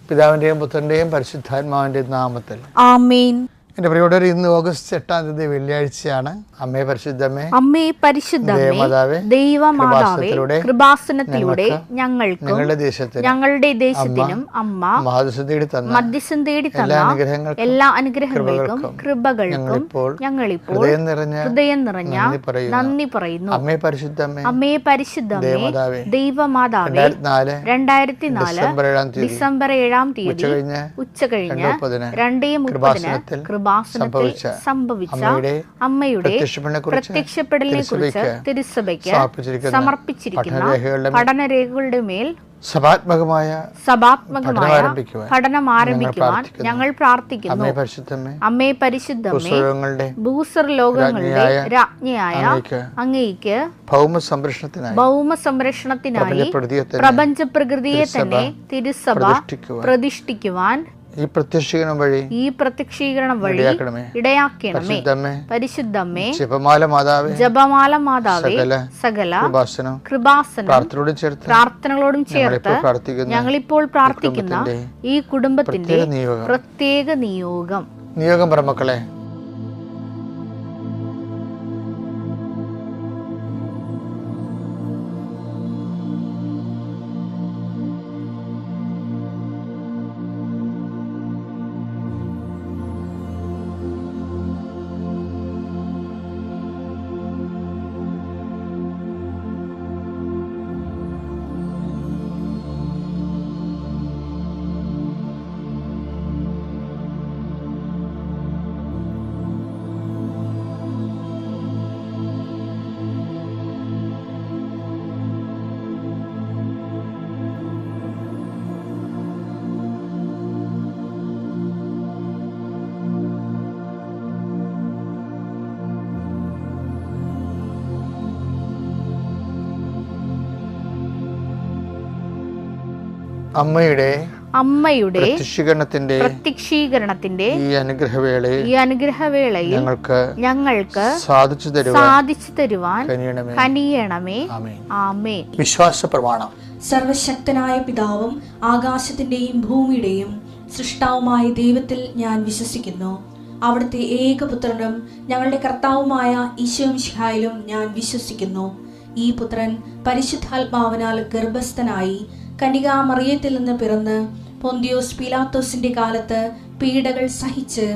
പിതാവിൻ്റെയും പുത്രൻ്റെയും പരിശുദ്ധാത്മാവിൻ്റെയും നാമത്തിൽ ആമേൻ. എൻ്റെ പ്രിയപ്പെട്ടവരെ, ഇന്ന് ഓഗസ്റ്റ് 8 വെള്ളിയാഴ്ചയാണ്. അമ്മേ പരിശുദ്ധമേ, അമ്മേ പരിശുദ്ധമേ, ദൈവമാതാവേ, കൃപാസനത്തിലൂടെ ഞങ്ങളുടെ ദേശത്തിനും അമ്മ മധ്യസ്ഥം തേടി തന്ന എല്ലാ അനുഗ്രഹങ്ങൾക്കും കൃപകൾക്കും ഞങ്ങളിപ്പോൾ ഹൃദയം നിറഞ്ഞ നന്ദി പറയുന്നു. അമ്മേ പരിശുദ്ധമേ, അമ്മേ പരിശുദ്ധമേ, ദൈവമാതാവേ, 2004 ഡിസംബർ 7 ഉച്ചകഴിഞ്ഞ് 2:30 സംഭവിച്ച അമ്മയുടെ പ്രത്യക്ഷപ്പെടലിനെ കുറിച്ച് തിരുസഭയ്ക്ക് സമർപ്പിച്ചിരിക്കുന്ന പഠനരേഖകളുടെ മേൽ സഭാത്മകമായ പഠനം ആരംഭിക്കുവാൻ ഞങ്ങൾ പ്രാർത്ഥിക്കുന്നു. അമ്മേ പരിശുദ്ധമേ, ഭൂസ്വർലോകങ്ങളുടെ രാജ്ഞിയായ അങ്ങേയ്ക്ക് ഭൗമ സംരക്ഷണത്തിനായി പ്രപഞ്ച പ്രകൃതിയെ തന്നെ തിരുസഭ പ്രതിഷ്ഠിക്കുവാൻ ഈ പ്രത്യക്ഷീകരണം വഴി ഇടയാക്കണമേ. പരിശുദ്ധമേ, ജപമാല മാതാവേ, സകല കൃപാസനം പ്രാർത്ഥനകളോടും ചേർത്ത് ഞങ്ങളിപ്പോൾ പ്രാർത്ഥിക്കുന്ന ഈ കുടുംബത്തിന്റെ പ്രത്യേക നിയോഗം പറമക്കളെ, അമ്മയുടെ പ്രത്യക്ഷീകരണത്തിന്റെ ഈ അനുഗ്രഹവേളയിൽ ഞങ്ങൾക്ക് സാധിച്ചു തരുവാൻ കനിയണമേ. ആമേൻ. വിശ്വാസ പ്രമാണം. സർവശക്തനായ പിതാവും ആകാശത്തിന്റെയും ഭൂമിയുടെയും സൃഷ്ടാവുമായ ദൈവത്തിൽ ഞാൻ വിശ്വസിക്കുന്നു. അവിടുത്തെ ഏകപുത്രനും ഞങ്ങളുടെ കർത്താവുമായ ഈശോ മിശിഹായിലും ഞാൻ വിശ്വസിക്കുന്നു. ഈ പുത്രൻ പരിശുദ്ധാത്മാവിനാൽ ഗർഭസ്ഥനായി കന്യകാമറിയത്തിൽ നിന്ന് പിറന്ന് പൊന്തിയോസ് പീലാത്തോസിന്റെ കാലത്ത് പീഡകൾ സഹിച്ച്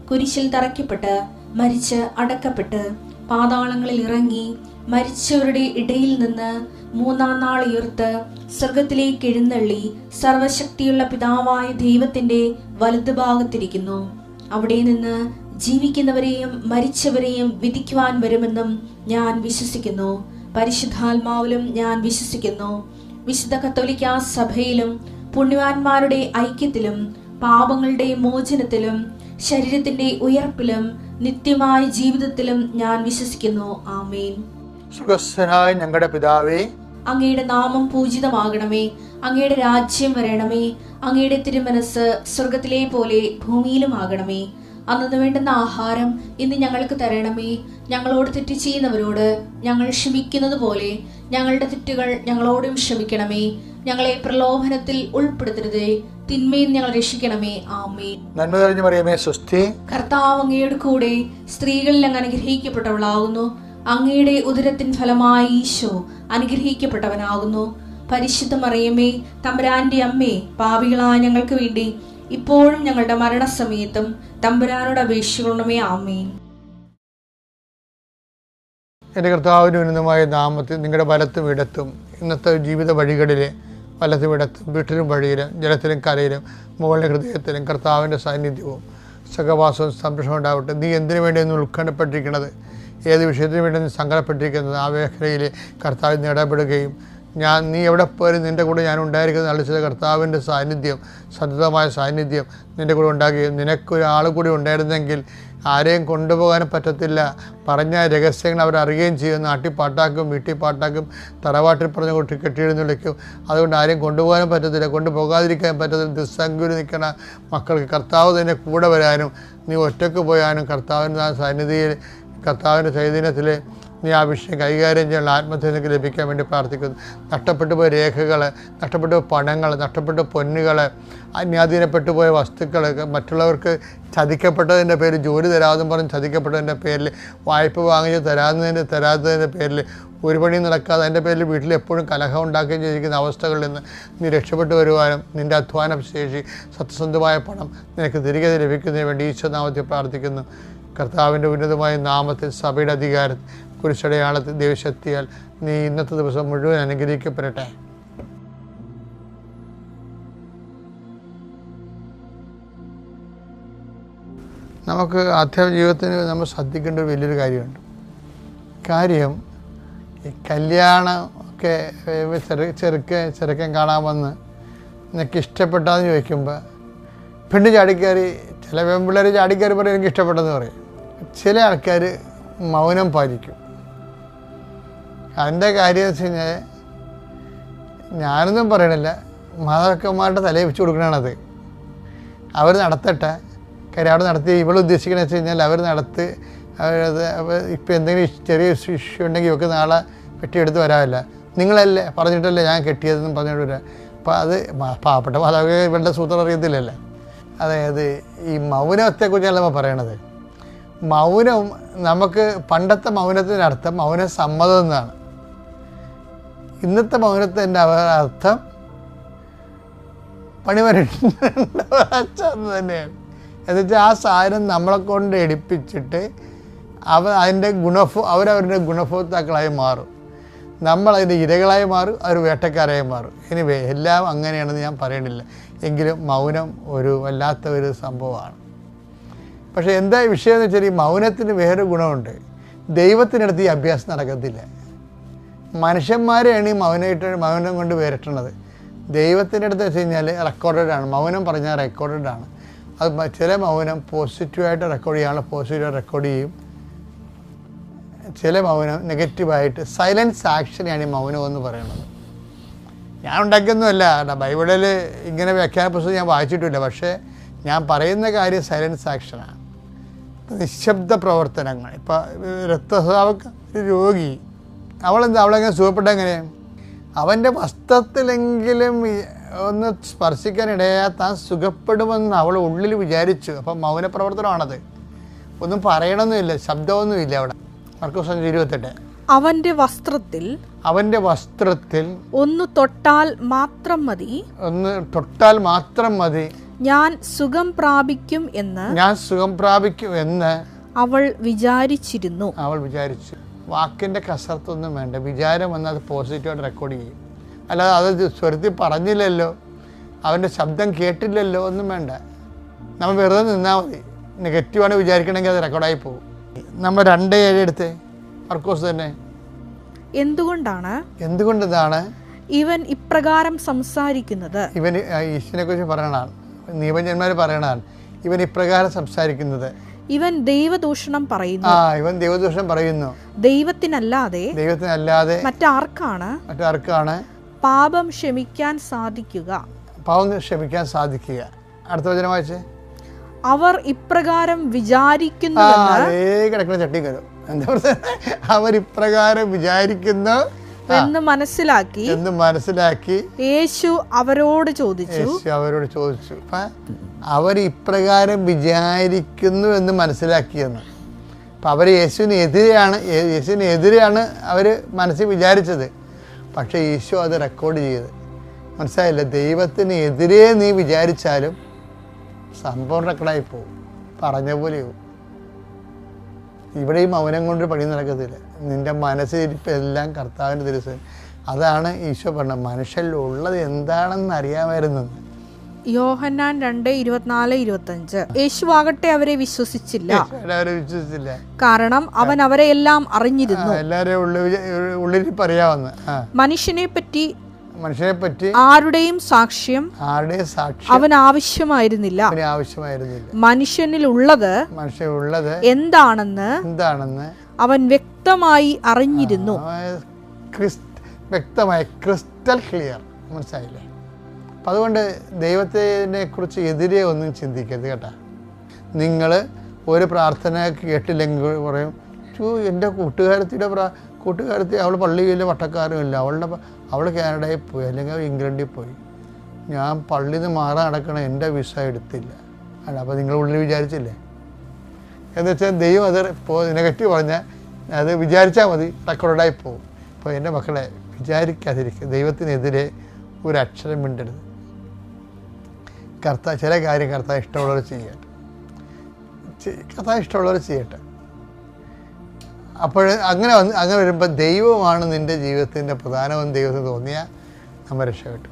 കുരിശിൽ തറയ്ക്കപ്പെട്ട് മരിച്ച് അടക്കപ്പെട്ട് പാതാളങ്ങളിൽ ഇറങ്ങി മരിച്ചവരുടെ ഇടയിൽ നിന്ന് 3-ാം നാൾ ഉയർത്ത് സ്വർഗത്തിലേക്ക് എഴുന്നള്ളി സർവശക്തിയുള്ള പിതാവായ ദൈവത്തിന്റെ വലതുഭാഗത്തിരിക്കുന്നു. അവിടെ നിന്ന് ജീവിക്കുന്നവരെയും മരിച്ചവരെയും വിധിക്കുവാൻ വരുമെന്നും ഞാൻ വിശ്വസിക്കുന്നു. പരിശുദ്ധാത്മാവിലും ഞാൻ വിശ്വസിക്കുന്നു. വിശുദ്ധ കത്തോലിക്കാ സഭയിലും പുണ്യവാന്മാരുടെ ഐക്യത്തിലും പാപങ്ങളുടെ മോചനത്തിലും ശരീരത്തിന്റെ ഉയർപ്പിലും നിത്യമായ ജീവിതത്തിലും ഞാൻ വിശ്വസിക്കുന്നു. ആമേൻ. സുഖസ്ഥനായ ഞങ്ങളുടെ പിതാവേ, അങ്ങയുടെ നാമം പൂജിതമാകണമേ. അങ്ങയുടെ രാജ്യം വരണമേ. അങ്ങയുടെ തിരുമനസ് സ്വർഗത്തിലെ പോലെ ഭൂമിയിലും ആകണമേ. അന്നു വേണ്ടുന്ന ആഹാരം ഇന്ന് ഞങ്ങൾക്ക് തരണമേ. ഞങ്ങളോട് തെറ്റ് ചെയ്യുന്നവരോട് ഞങ്ങൾ ക്ഷമിക്കുന്നത് പോലെ ഞങ്ങളുടെ തെറ്റുകൾ ഞങ്ങളോടും ക്ഷമിക്കണമേ. ഞങ്ങളെ പ്രലോഭനത്തിൽ ഉൾപ്പെടുത്തരുതേ, തിന്മയിൽ ഞങ്ങൾ രക്ഷിക്കണമേ. ആമേൻ. നന്മ നിറഞ്ഞ മറിയമേ, സ്വസ്തി. കർത്താവ് അങ്ങയുടെ കൂടെ സ്ത്രീകളിൽ അങ്ങ് അനുഗ്രഹിക്കപ്പെട്ടവളാകുന്നു. അങ്ങയുടെ ഉദരത്തിൻ ഫലമായി ഈശോ അനുഗ്രഹിക്കപ്പെട്ടവനാകുന്നു. പരിശുദ്ധ മറിയമേ, തമ്പുരാന്റെ അമ്മേ, പാപികളായ ഞങ്ങൾക്ക് വേണ്ടി ഇപ്പോഴും ഞങ്ങളുടെ മരണസമയത്തും തമ്പുരാനോട് അപേക്ഷിക്കണമേ. ആമേൻ. എൻ്റെ കർത്താവിൻ്റെ ഉന്നതമായ നാമത്തിൽ നിങ്ങളുടെ വലത്തും ഇടത്തും ഇന്നത്തെ ജീവിത വഴികളിലെ വലത്തും ഇടത്തും വീട്ടിലും വഴിയിലും ജലത്തിലും കരയിലും മുകളിലെ ഹൃദയത്തിലും കർത്താവിൻ്റെ സാന്നിധ്യവും സഹവാസവും സംരക്ഷണം ഉണ്ടാവട്ടെ. നീ എന്തിനു വേണ്ടിയെന്ന് ഉത്കണ്ഠപ്പെട്ടിരിക്കുന്നത്, ഏത് വിഷയത്തിന് വേണ്ടി നീ സങ്കടപ്പെട്ടിരിക്കുന്നത്, ആ മേഖലയിൽ കർത്താവിന് ഇടപെടുകയും നീ എവിടെ പോയാലും നിൻ്റെ കൂടെ ഞാൻ ഉണ്ടായിരിക്കുന്നത് അളിച്ചത് കർത്താവിൻ്റെ സാന്നിധ്യം, സതതമായ സാന്നിധ്യം നിൻ്റെ കൂടെ ഉണ്ടാകുകയും നിനക്കൊരാൾ കൂടി ഉണ്ടായിരുന്നെങ്കിൽ ആരെയും കൊണ്ടുപോകാനും പറ്റത്തില്ല. പറഞ്ഞ രഹസ്യങ്ങൾ അവരറിയുകയും ചെയ്യും. നാട്ടിൽ പാട്ടാക്കും, വീട്ടിൽ പാട്ടാക്കും, തറവാട്ടിൽ പറഞ്ഞ് കൊട്ടി കെട്ടിയെഴുന്നള്ളിക്കും. അതുകൊണ്ട് ആരെയും കൊണ്ടുപോകാനും പറ്റത്തില്ല, കൊണ്ടുപോകാതിരിക്കാൻ പറ്റത്തില്ല. ദുസ്സംഗതി നിൽക്കണ മക്കൾക്ക് കർത്താവ് തന്നെ കൂടെ വരാനും നീ ഒറ്റയ്ക്ക് പോയാനും കർത്താവിൻ്റെ സാന്നിധ്യത്തിൽ, കർത്താവിൻ്റെ ചൈതന്യത്തിൽ നീ ആ വിഷയം കൈകാര്യം ചെയ്യാനുള്ള ആത്മധൈര്യം ലഭിക്കാൻ വേണ്ടി പ്രാർത്ഥിക്കുന്നു. നഷ്ടപ്പെട്ടു പോയ രേഖകൾ, നഷ്ടപ്പെട്ടു പോയ പണങ്ങൾ, നഷ്ടപ്പെട്ട പൊന്നുകൾ, അന്യാധീനപ്പെട്ടു പോയ വസ്തുക്കൾ, മറ്റുള്ളവർക്ക് ചതിക്കപ്പെട്ടതിൻ്റെ പേരിൽ ജോലി തരാമെന്നും പറഞ്ഞ് ചതിക്കപ്പെട്ടതിൻ്റെ പേരിൽ, വായ്പ വാങ്ങിച്ച് തരാത്തതിൻ്റെ പേരിൽ ഒരു പണിയും നടക്കാതെ അതിൻ്റെ പേരിൽ വീട്ടിൽ എപ്പോഴും കലഹം ഉണ്ടാക്കുകയും ചെയ്തിരിക്കുന്ന അവസ്ഥകളിൽ നിന്ന് നീ രക്ഷപ്പെട്ടു വരുവാനും നിൻ്റെ അധ്വാന ശേഷി, സത്യസന്ധമായ പണം നിനക്ക് തിരികെ ലഭിക്കുന്നതിന് വേണ്ടി ഈശോനാമത്തിൽ പ്രാർത്ഥിക്കുന്നു. കർത്താവിൻ്റെ ഉന്നതമായ നാമത്തിൽ, സഭയുടെ അധികാരത്തിൽ, കുരിശടയാളത്തിൽ, ദൈവശക്തിയാൽ നീ ഇന്നത്തെ ദിവസം മുഴുവൻ അനുഗ്രഹിക്കപ്പെടട്ടെ. നമുക്ക് ആധ്യാത്മിക ജീവിതത്തിന് നമ്മൾ ശ്രദ്ധിക്കേണ്ട ഒരു വലിയൊരു കാര്യമുണ്ട്. ഈ കല്യാണം ഒക്കെ ചെറുക്കൻ കാണാൻ വന്ന് നിനക്ക് ഇഷ്ടപ്പെട്ടാന്ന് ചോദിക്കുമ്പോൾ പെണ്ണ് ചാടിക്കയറി, ചില പെൺപിള്ളേർ ചാടിക്കയറി പറയും എനിക്ക് ഇഷ്ടപ്പെട്ടെന്ന് പറയും. ചില ആൾക്കാർ മൗനം പാലിക്കും. അതിൻ്റെ കാര്യം എന്ന് വെച്ച് കഴിഞ്ഞാൽ ഞാനൊന്നും പറയണില്ല, മാതാപിതാക്കന്മാരുടെ തലയിൽ വെച്ച് കൊടുക്കണത്. അവർ നടത്തട്ടെ. കാര്യം അവിടെ നടത്തി ഉദ്ദേശിക്കണമെന്ന് വെച്ച് കഴിഞ്ഞാൽ അവർ ഇപ്പം എന്തെങ്കിലും ചെറിയ ഇഷ്യൂ ഉണ്ടെങ്കിൽ ഇവർക്ക് നാളെ പെട്ടിയെടുത്ത് വരാമല്ല, നിങ്ങളല്ലേ പറഞ്ഞിട്ടല്ലേ ഞാൻ കെട്ടിയതെന്നും പറഞ്ഞിട്ട് വരാം. അപ്പോൾ അത് പാവപ്പെട്ട മാതാപിതാക്കൾ ഇവരുടെ സൂത്രം അറിയത്തില്ലല്ലേ. അതായത് ഈ മൗനത്തെക്കുറിച്ചാണ് നമ്മൾ പറയണത്. മൗനം നമുക്ക് പണ്ടത്തെ മൗനത്തിനർത്ഥം മൗന സമ്മതം എന്നാണ്. ഇന്നത്തെ മൗനത്തിൻ്റെ അർത്ഥം പണിവരണ്ടെന്ന് തന്നെയാണ്. എന്നുവെച്ചാൽ ആ സാധനം നമ്മളെ കൊണ്ട് എടുപ്പിച്ചിട്ട് അവരവരുടെ ഗുണഭോക്താക്കളായി മാറും. നമ്മളതിൻ്റെ ഇരകളായി മാറും, അവർ വേട്ടക്കാരായി മാറും. എനിവേ എല്ലാം അങ്ങനെയാണെന്ന് ഞാൻ പറയണില്ല, എങ്കിലും മൗനം ഒരു വല്ലാത്ത ഒരു സംഭവമാണ്. പക്ഷേ എന്താ വിഷയം എന്ന് വെച്ചാൽ ഈ മൗനത്തിന് വേറൊരു ഗുണമുണ്ട്. ദൈവത്തിനടുത്ത് ഈ അഭ്യാസം നടക്കത്തില്ല. മനുഷ്യന്മാരെയാണ് ഈ മൗനം കൊണ്ട് വേറിട്ടുന്നത്. ദൈവത്തിൻ്റെ അടുത്ത് വെച്ച് കഴിഞ്ഞാൽ റെക്കോർഡഡാണ്. മൗനം പറഞ്ഞാൽ റെക്കോർഡഡാണ്. അത് ചില മൗനം പോസിറ്റീവായിട്ട് റെക്കോർഡ് ചെയ്യാനുള്ള പോസിറ്റീവായിട്ട് റെക്കോർഡ് ചെയ്യും. ചില മൗനം നെഗറ്റീവായിട്ട് സൈലൻസ് ആക്ഷനെയാണ് ഈ മൗനം എന്ന് പറയുന്നത്. ഞാൻ ഉണ്ടാക്കിയൊന്നുമല്ല, ബൈബിളിൽ ഇങ്ങനെ വ്യാഖ്യാന പുസ്തകം ഞാൻ വായിച്ചിട്ടില്ല. പക്ഷേ ഞാൻ പറയുന്ന കാര്യം സൈലൻസ് ആക്ഷനാണ്, നിശബ്ദ പ്രവർത്തനങ്ങൾ. ഇപ്പം രക്തസ്രാവ രോഗി അവളെങ്ങനെ സുഖപ്പെട്ട എങ്ങനെ? അവൻ്റെ വസ്ത്രത്തിലെങ്കിലും ഒന്ന് സ്പർശിക്കാനിടയാൽ താൻ സുഖപ്പെടുമെന്ന് അവൾ ഉള്ളിൽ വിചാരിച്ചു. അപ്പം മൗനപ്രവർത്തനമാണത്. ഒന്നും പറയണമെന്നില്ല, ശബ്ദമൊന്നുമില്ല അവിടെ. മർക്കോസ് 5:28. അവന്റെ വസ്ത്രത്തിൽ ഒന്ന് തൊട്ടാൽ മാത്രം മതി, ഞാൻ സുഖം പ്രാപിക്കും എന്ന് അവൾ വിചാരിച്ചു. വാക്കിൻ്റെ കസർത്തൊന്നും വേണ്ട, വിചാരം വന്നാൽ അത് പോസിറ്റീവായിട്ട് റെക്കോർഡ് ചെയ്യും. അല്ലാതെ അത് സ്വരത്തിൽ പറഞ്ഞില്ലല്ലോ, അവൻ്റെ ശബ്ദം കേട്ടില്ലല്ലോ, ഒന്നും വേണ്ട. നമ്മൾ വെറുതെ നിന്നാൽ മതി. നെഗറ്റീവാണ് വിചാരിക്കണമെങ്കിൽ അത് റെക്കോർഡായി പോകും. നമ്മൾ 2:7 എടുത്ത് മർക്കോസ് തന്നെ. എന്തുകൊണ്ടാണ് ഇവൻ ഇപ്രകാരം സംസാരിക്കുന്നത്? ഇവൻ ഈശ്വരനെ കുറിച്ച് പറയണതാണ്, നിയമജന്മാർ പറയണതാണ്. ഇവൻ ഇപ്രകാരം സംസാരിക്കുന്നത്, ഇവൻ ദൈവദൂഷണം പറയുന്നു. ദൈവത്തിനല്ലാതെ മറ്റാർക്കാണ് പാപം ക്ഷമിക്കാൻ സാധിക്കുക? അടുത്ത വചനം വായിച്ചേ. അവർ ഇപ്രകാരം വിചാരിക്കുന്നു. അവർ ഇപ്രകാരം വിചാരിക്കുന്നു എന്ന് മനസ്സിലാക്കി യേശു അവരോട് ചോദിച്ചു. അവർ ഇപ്രകാരം വിചാരിക്കുന്നു എന്ന് മനസ്സിലാക്കിയെന്ന്. അപ്പം അവർ യേശുവിനെതിരെയാണ് അവർ മനസ്സിൽ വിചാരിച്ചത്. പക്ഷേ യേശു അത് റെക്കോർഡ് ചെയ്ത്. മനസ്സിലായില്ല? ദൈവത്തിന് എതിരെ നീ വിചാരിച്ചാലും സംഭവം റെക്കോർഡായി പോകും, പറഞ്ഞ പോലെയാവും. ഇവിടെ ഈ മൗനം കൊണ്ട് പണി നടക്കത്തില്ല. നിൻ്റെ മനസ്സിലിരിപ്പെല്ലാം കർത്താവിൻ്റെ ദിവസം. അതാണ് ഈശോ പറഞ്ഞത്, മനുഷ്യരിലുള്ളത് എന്താണെന്ന് അറിയാമായിരുന്നു. യോഹന്നാൻ 2:24-25. യേശുവാകട്ടെ അവരെ വിശ്വസിച്ചില്ല, കാരണം അവൻ അവരെ എല്ലാം അറിഞ്ഞിരുന്നു. എല്ലാവരെയും ഉള്ളിരിപ്പ് അറിയാവുന്ന മനുഷ്യനെ പറ്റി ആരുടെയും സാക്ഷ്യം അവൻ ആവശ്യമായിരുന്നില്ല. മനുഷ്യനിലുള്ളത് എന്താണെന്ന് അവൻ വ്യക്തമായി അറിഞ്ഞിരുന്നു. വ്യക്തമായി, ക്രിസ്റ്റൽ ക്ലിയർ. മനസ്സിലായില്ലേ? അപ്പം അതുകൊണ്ട് ദൈവത്തിനെ കുറിച്ച് എതിരെ ഒന്നും ചിന്തിക്കരുത് കേട്ടോ. നിങ്ങൾ ഒരു പ്രാർത്ഥന കേട്ടില്ലെങ്കിൽ പറയും ചോദിച്ചു, എൻ്റെ കൂട്ടുകാരത്തി അവൾ പള്ളിയിലെ വട്ടക്കാരുമില്ല, അവൾ കാനഡയിൽ പോയി, അല്ലെങ്കിൽ ഇംഗ്ലണ്ടിൽ പോയി. ഞാൻ പള്ളിയിൽ നിന്ന് മാറാൻ നടക്കണം, എൻ്റെ വിസ എടുത്തില്ല. അല്ല, അപ്പോൾ നിങ്ങൾ ഉള്ളിൽ വിചാരിച്ചില്ലേ എന്ന് വെച്ചാൽ ദൈവം അത് നെഗറ്റീവ് പറഞ്ഞാൽ അത് വിചാരിച്ചാൽ മതി, റെക്കോർഡായി പോകും. അപ്പോൾ എൻ്റെ മക്കളെ വിചാരിക്കാതിരിക്കുക, ദൈവത്തിനെതിരെ ഒരു അക്ഷരം മിണ്ടരുത്. ചില കാര്യം കർത്താവ് ഇഷ്ടമുള്ളവർ ചെയ്യട്ടെ, കർത്താവ് ഇഷ്ടമുള്ളവർ ചെയ്യട്ടെ. അപ്പോൾ അങ്ങനെ വരുമ്പോൾ ദൈവമാണ് നിൻ്റെ ജീവിതത്തിൻ്റെ പ്രധാനമെന്ന് ദൈവത്തിന് തോന്നിയാൽ നമ്മൾ രക്ഷപ്പെട്ടു.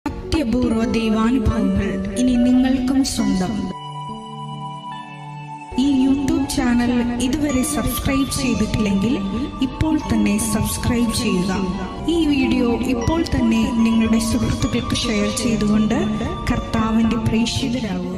അത്യപൂർവ ദൈവാനുഭവങ്ങൾ ഇനി നിങ്ങൾക്കും സ്വന്തം. ഈ യൂട്യൂബ് ചാനൽ ഇതുവരെ സബ്സ്ക്രൈബ് ചെയ്തിട്ടില്ലെങ്കിൽ ഇപ്പോൾ തന്നെ സബ്സ്ക്രൈബ് ചെയ്യുക. ഈ വീഡിയോ ഇപ്പോൾ തന്നെ നിങ്ങളുടെ സുഹൃത്തുക്കൾക്ക് ഷെയർ ചെയ്തുകൊണ്ട് കർത്താവിൻ്റെ പ്രേക്ഷിതരാകുക.